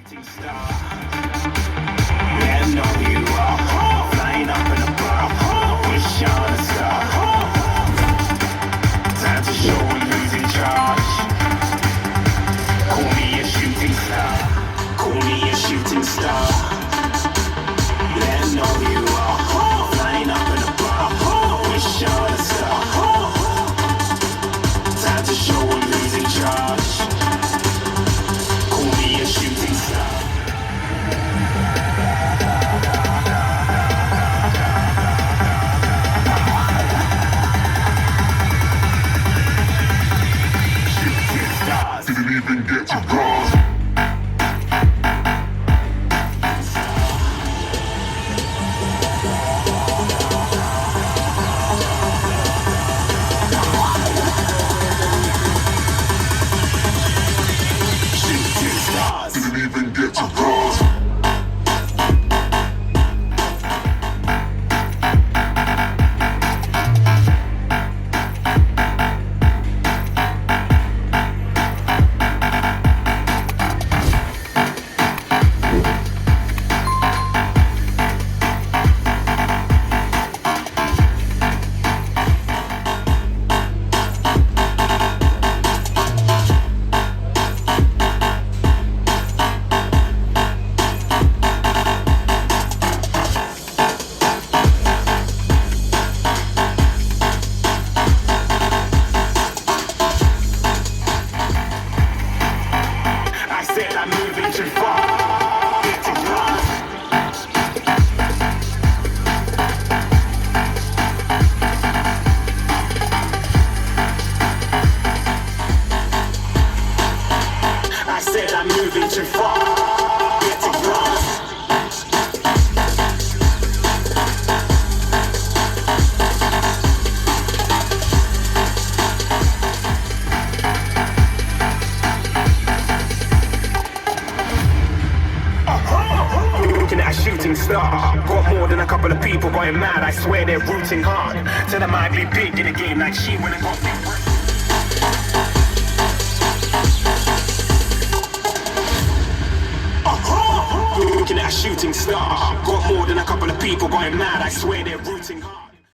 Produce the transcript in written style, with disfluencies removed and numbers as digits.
shooting star. Yeah, I know you are. Flying up in a bar. Wish on a star. Time to show who's in charge. Call me a shooting star. Call me a shooting star. Yeah, I know you are. Flying up in a bar. Wish on a star. Time to show who's in charge. Call me a shooting star. Didn't even get to cross. Shooting stars. Didn't even get to cross. I said I'm moving too far. Getting lost. I said I'm moving too far. Getting lost. Looking at a shooting star. Got more than a couple of people going mad. I swear they're rooting hard. Tell them I'd be big in the game like she when I got big. Looking at a shooting star. Got more than a couple of people going mad. I swear they're rooting hard.